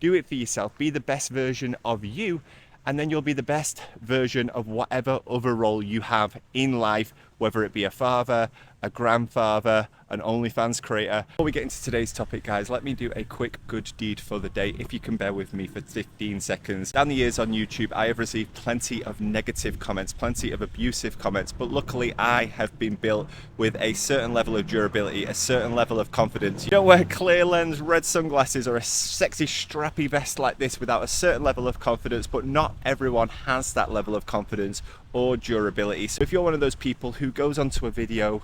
Do it for yourself. Be the best version of you, and then you'll be the best version of whatever other role you have in life, whether it be a father, a grandfather, an OnlyFans creator. Before we get into today's topic, guys, let me do a quick good deed for the day, if you can bear with me for 15 seconds. Down the years on YouTube, I have received plenty of negative comments, plenty of abusive comments, but luckily I have been built with a certain level of durability, a certain level of confidence. You don't wear clear lens, red sunglasses, or a sexy strappy vest like this without a certain level of confidence, but not everyone has that level of confidence or durability. So if you're one of those people who goes onto a video,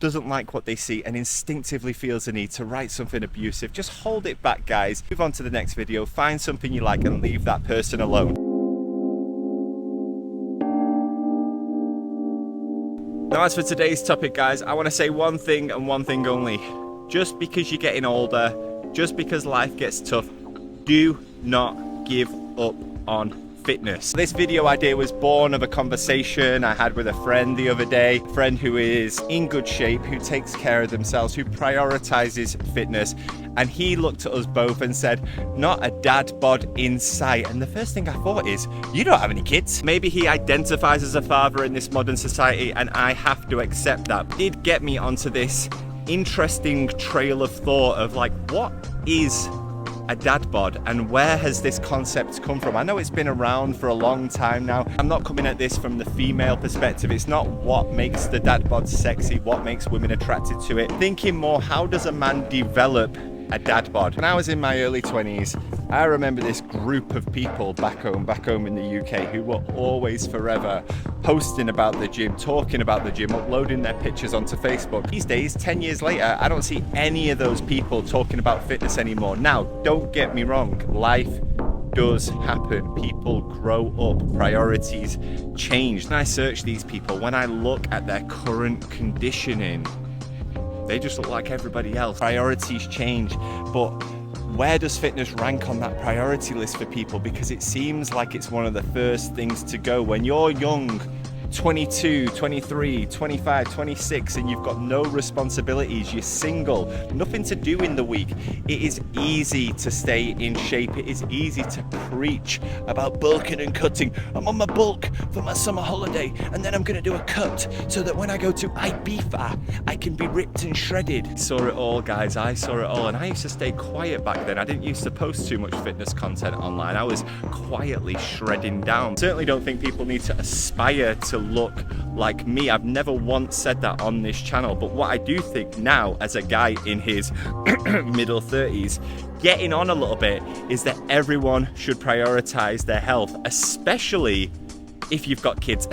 doesn't like what they see, and instinctively feels the need to write something abusive, just hold it back, guys. Move on to the next video, find something you like, and leave that person alone. Now, as for today's topic, guys, I want to say one thing and one thing only. Just because you're getting older, just because life gets tough, do not give up on fitness. This video idea was born of a conversation I had with a friend the other day, a friend who is in good shape, who takes care of themselves, who prioritizes fitness, and he looked at us both and said, not a dad bod in sight. And the first thing I thought is, you don't have any kids. Maybe he identifies as a father in this modern society, and I have to accept that. It did get me onto this interesting trail of thought of like, what is a dad bod and where has this concept come from? I know it's been around for a long time now. I'm not coming at this from the female perspective. It's not what makes the dad bod sexy, what makes women attracted to it. Thinking more, how does a man develop a dad bod? When I was in my early 20s, I remember this group of people back home in the UK, who were always forever posting about the gym, talking about the gym, uploading their pictures onto Facebook. These days, 10 years later, I don't see any of those people talking about fitness anymore. Now, don't get me wrong, life does happen. People grow up, priorities change. When I search these people, when I look at their current conditioning, they just look like everybody else. Priorities change, but where does fitness rank on that priority list for people? Because it seems like it's one of the first things to go. When you're young, 22, 23, 25, 26, and you've got no responsibilities, you're single, nothing to do in the week, it is easy to stay in shape. It is easy to preach about bulking and cutting. I'm on my bulk for my summer holiday, and then I'm going to do a cut so that when I go to Ibiza, I can be ripped and shredded. I saw it all, guys. I saw it all, and I used to stay quiet back then. I didn't used to post too much fitness content online. I was quietly shredding down. Certainly don't think people need to aspire to look like me. I've never once said that on this channel, but what I do think now, as a guy in his middle 30s, getting on a little bit, is that everyone should prioritize their health, especially if you've got kids,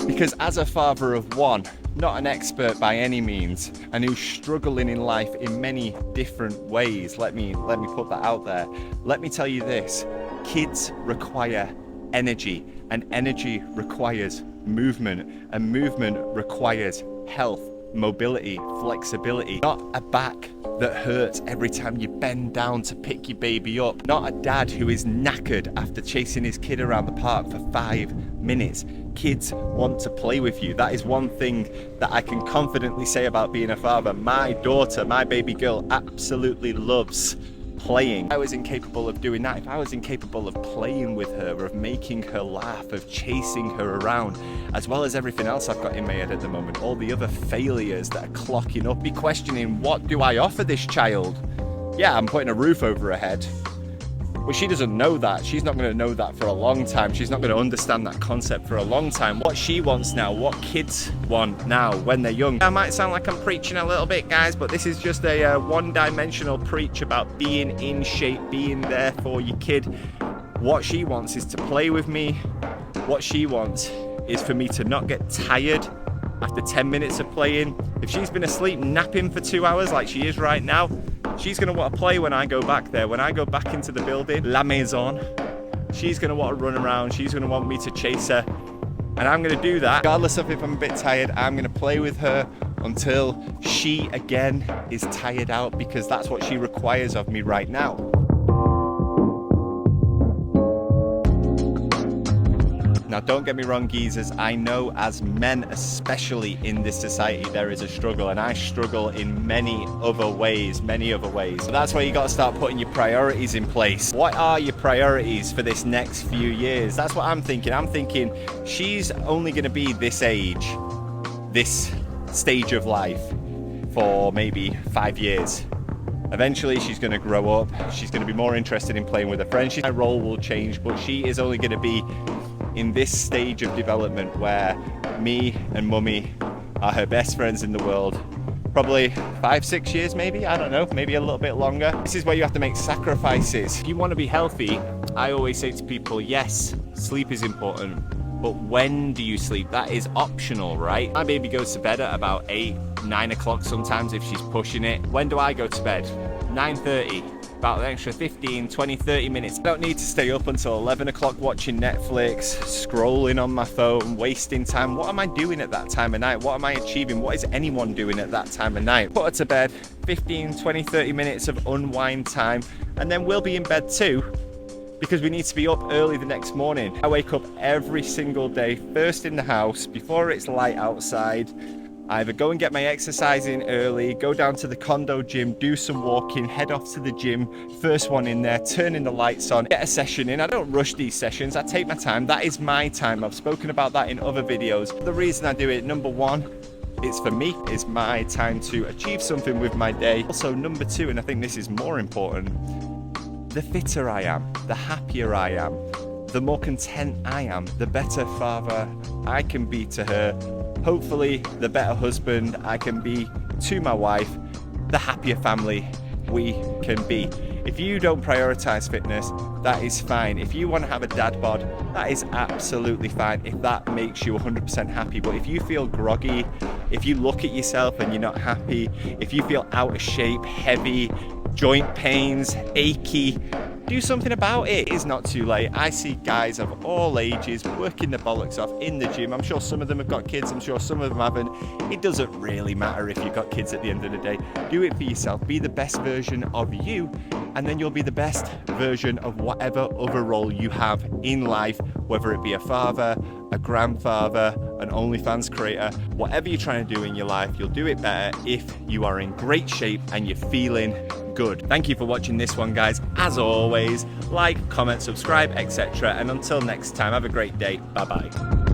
Because as a father of one, not an expert by any means, and who's struggling in life in many different ways, let me put that out there. Let me tell you this, kids require energy, and energy requires movement, and movement requires health, mobility, flexibility, not a back that hurts every time you bend down to pick your baby up, not a dad who is knackered after chasing his kid around the park for 5 minutes. Kids want to play with you. That is one thing that I can confidently say about being a father. My daughter, my baby girl, absolutely loves playing. I was incapable of doing that. If I was incapable of playing with her, of making her laugh, of chasing her around, as well as everything else I've got in my head at the moment, all the other failures that are clocking up, be questioning, what do I offer this child? Yeah, I'm putting a roof over her head. Well, she doesn't know that. She's not going to know that for a long time. She's not going to understand that concept for a long time. What she wants now, what kids want now when they're young. I might sound like I'm preaching a little bit, guys, but this is just a one-dimensional preach about being in shape, being there for your kid. What she wants is to play with me. What she wants is for me to not get tired after 10 minutes of playing. If she's been asleep napping for 2 hours like she is right now, she's going to want to play when I go back there. When I go back into the building, la maison, she's going to want to run around. She's going to want me to chase her. And I'm going to do that. Regardless of if I'm a bit tired, I'm going to play with her until she, again, is tired out, because that's what she requires of me right now. Now, don't get me wrong, geezers, I know as men, especially in this society, there is a struggle, and I struggle in many other ways. So that's why you got to start putting your priorities in place. What are your priorities for this next few years? That's what I'm thinking. I'm thinking she's only going to be this age, this stage of life, for maybe 5 years. Eventually she's going to grow up, she's going to be more interested in playing with her friends. My role will change, but she is only going to be in this stage of development where me and mummy are her best friends in the world. Probably 5-6 years maybe, I don't know, maybe a little bit longer. This is where you have to make sacrifices. If you want to be healthy, I always say to people, yes, sleep is important, but when do you sleep? That is optional, right? My baby goes to bed at about 8, 9 o'clock sometimes if she's pushing it. When do I go to bed? 9:30. About an extra 15, 20, 30 minutes. I don't need to stay up until 11 o'clock watching Netflix, scrolling on my phone, wasting time. What am I doing at that time of night? What am I achieving? What is anyone doing at that time of night? Put her to bed, 15, 20, 30 minutes of unwind time, and then we'll be in bed too, because we need to be up early the next morning. I wake up every single day, first in the house, before it's light outside. I either go and get my exercise in early, go down to the condo gym, do some walking, head off to the gym, first one in there, turning the lights on, get a session in. I don't rush these sessions, I take my time. That is my time. I've spoken about that in other videos. The reason I do it, number one, it's for me, it's my time to achieve something with my day. Also, number two, and I think this is more important, the fitter I am, the happier I am, the more content I am, the better father I can be to her. Hopefully, the better husband I can be to my wife, the happier family we can be. If you don't prioritize fitness, that is fine. If you want to have a dad bod, that is absolutely fine if that makes you 100% happy. But if you feel groggy, if you look at yourself and you're not happy, if you feel out of shape, heavy, joint pains, achy, do something about it. It is not too late. I see guys of all ages working the bollocks off in the gym. I'm sure some of them have got kids, I'm sure some of them haven't. It doesn't really matter if you've got kids at the end of the day. Do it for yourself. Be the best version of you, and then you'll be the best version of whatever other role you have in life, whether it be a father, a grandfather, an OnlyFans creator, whatever you're trying to do in your life, you'll do it better if you are in great shape and you're feeling good. Thank you for watching this one, guys. As always, like, comment, subscribe, etc. And until next time, have a great day. Bye bye.